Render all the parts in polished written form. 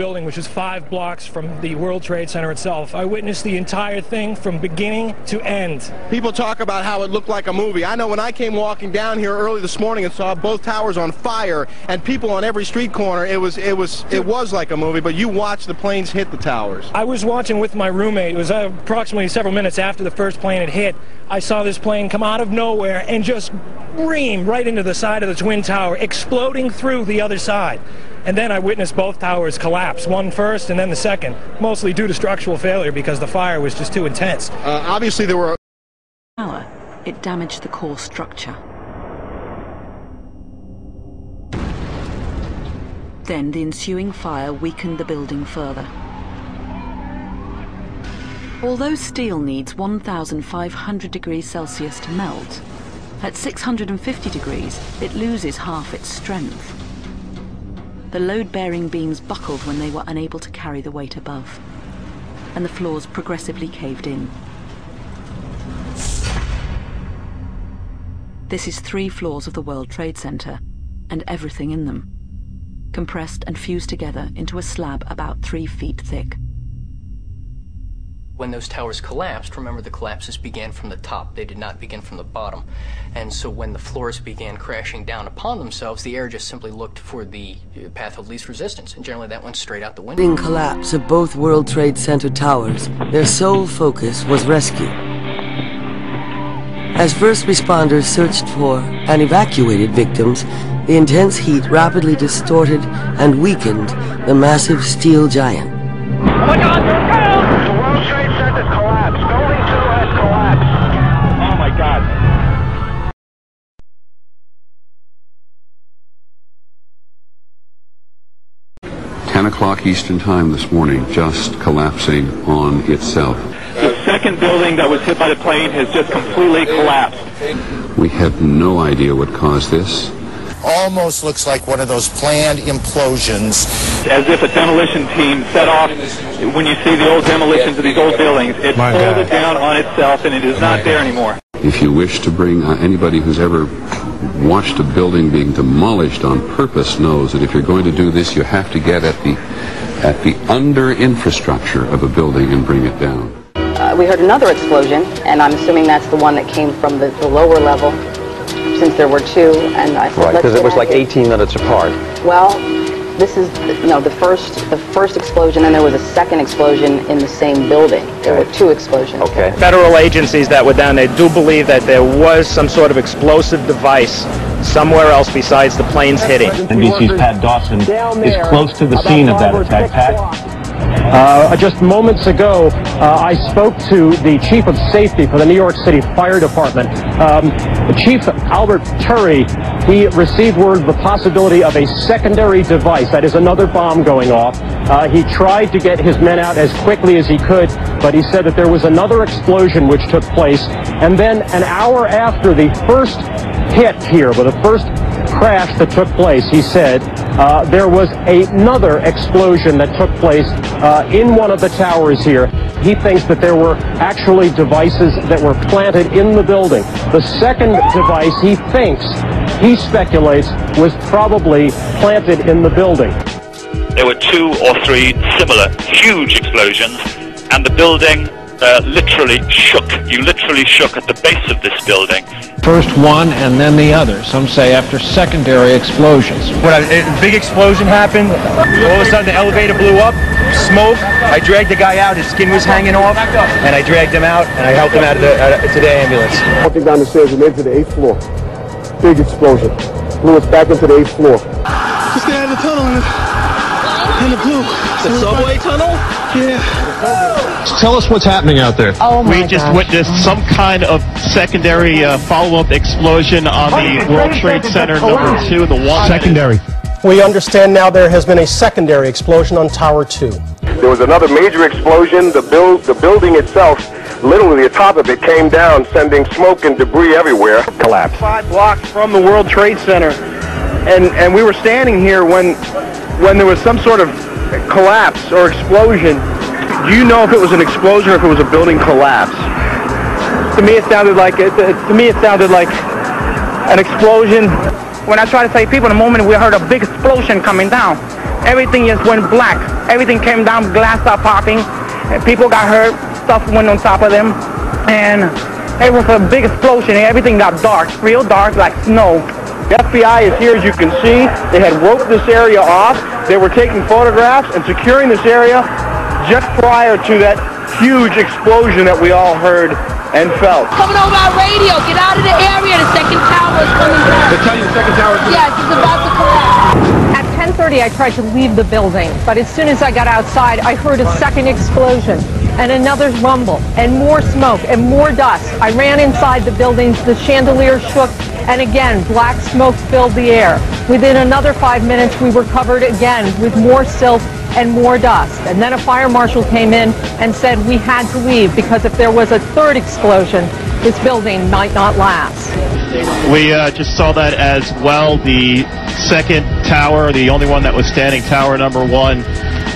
building, which is 5 blocks from the World Trade Center itself. I witnessed the entire thing from beginning to end. People talk about how it looked like a movie. I know when I came walking down here early this morning and saw both towers on fire and people on every street corner, it was like a movie, but you watched the planes hit the towers. I was watching with my roommate. It was approximately several minutes after the first plane had hit. I saw this plane come out of nowhere and just ream right into the side of the Twin Tower, exploding through the other side. And then I witnessed both towers collapse, one first and then the second, mostly due to structural failure because the fire was just too intense. Obviously there were... It damaged the core structure. Then the ensuing fire weakened the building further. Although steel needs 1,500 degrees Celsius to melt, at 650 degrees it loses half its strength. The load-bearing beams buckled when they were unable to carry the weight above, and the floors progressively caved in. This is 3 floors of the World Trade Center, and everything in them, compressed and fused together into a slab about 3 feet thick. When those towers collapsed, remember the collapses began from the top. They did not begin from the bottom. And so when the floors began crashing down upon themselves, the air just simply looked for the path of least resistance. And generally that went straight out the window. In collapse of both World Trade Center towers, their sole focus was rescue. As first responders searched for and evacuated victims, the intense heat rapidly distorted and weakened the massive steel giant. Oh my God, there it goes! The World Trade Center collapsed. Building 2 has collapsed. Oh my God. 10 o'clock Eastern Time this morning, just collapsing on itself. The second building that was hit by the plane has just completely collapsed. We have no idea what caused this. Almost looks like one of those planned implosions. As if a demolition team set off. When you see the old demolitions of these old buildings, it folded down on itself and it is not there anymore. If you wish to bring anybody who's ever watched a building being demolished on purpose knows that if you're going to do this, you have to get at the under infrastructure of a building and bring it down. We heard another explosion, and I'm assuming that's the one that came from the lower level, since there were 2. And I said, right, because it was like 18 minutes apart. Well, this is the first explosion, and there was a second explosion in the same building. There were 2 explosions. Okay. Federal agencies that were down there do believe that there was some sort of explosive device somewhere else besides the planes hitting. NBC's Pat Dawson is close to the scene of that attack. Pat? Just moments ago, I spoke to the Chief of Safety for the New York City Fire Department. Chief Albert Turry, he received word of the possibility of a secondary device, that is another bomb going off. He tried to get his men out as quickly as he could, but he said that there was another explosion which took place. And then an hour after the first hit here, with the first crash that took place, he said, there was another explosion that took place in one of the towers here. He thinks that there were actually devices that were planted in the building. The second device he speculates, was probably planted in the building. There were 2 or 3 similar huge explosions, and the building literally shook. You literally shook at the base of this building. First one and then the other. Some say after secondary explosions. When a big explosion happened, all of a sudden the elevator blew up, smoke. I dragged the guy out, his skin was hanging off, and I dragged him out and I helped him out to the ambulance. Walking down the stairs, we made it to the 8th floor. Big explosion. Blew us back into the 8th floor. Just get out of the tunnel and the blue. The subway tunnel? Yeah. Tell us what's happening out there. Oh my We just witnessed some kind of secondary follow-up explosion on the World Trade Center number 2, the one. Secondary. We understand now there has been a secondary explosion on Tower 2. There was another major explosion. The building itself, literally the top of it came down, sending smoke and debris everywhere. Collapsed. 5 blocks from the World Trade Center, and we were standing here when there was some sort of collapse or explosion. Do you know if it was an explosion or if it was a building collapse? To me, it sounded like an explosion. When I try to save people, in the moment we heard a big explosion coming down. everything just went black. Everything came down, glass started popping, and people got hurt, stuff went on top of them, and it was a big explosion, and everything got dark, real dark, like snow. The FBI is here, as you can see. They had roped this area off. They were taking photographs and securing this area just prior to that huge explosion that we all heard and felt. Coming over our radio, get out of the area, the second tower is coming down. They tell you the second tower is coming down? Yes, it's about to collapse. At 10:30, I tried to leave the building, but as soon as I got outside, I heard a second explosion and another rumble and more smoke and more dust. I ran inside the buildings, the chandelier shook, and again, black smoke filled the air. Within another 5 minutes, we were covered again with more silt and more dust. And then a fire marshal came in and said we had to leave because if there was a third explosion, this building might not last. We just saw that as well. The second tower, the only one that was standing, tower number 1,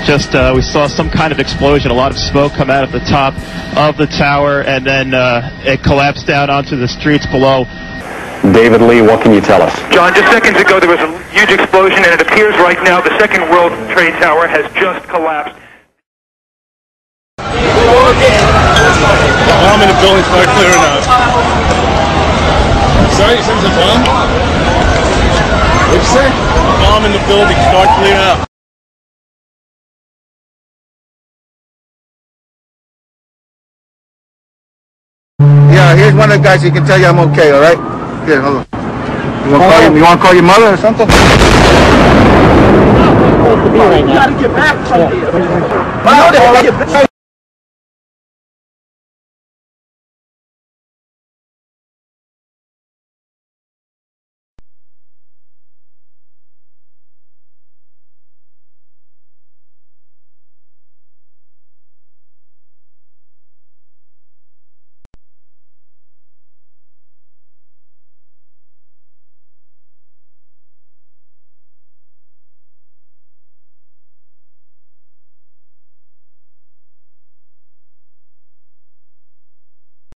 just we saw some kind of explosion, a lot of smoke come out at the top of the tower, and then it collapsed down onto the streets below. David Lee, what can you tell us? John, just seconds ago there was a huge explosion, and it appears right now the second World Trade Tower has just collapsed. Bomb in the building, start clearing out. Sorry, you said there's a bomb? What'd you say? Bomb in the building, start clearing out. Yeah, here's one of the guys who can tell you I'm okay, all right? Here, hold on. You want to call your mother or something? You gotta get back from here.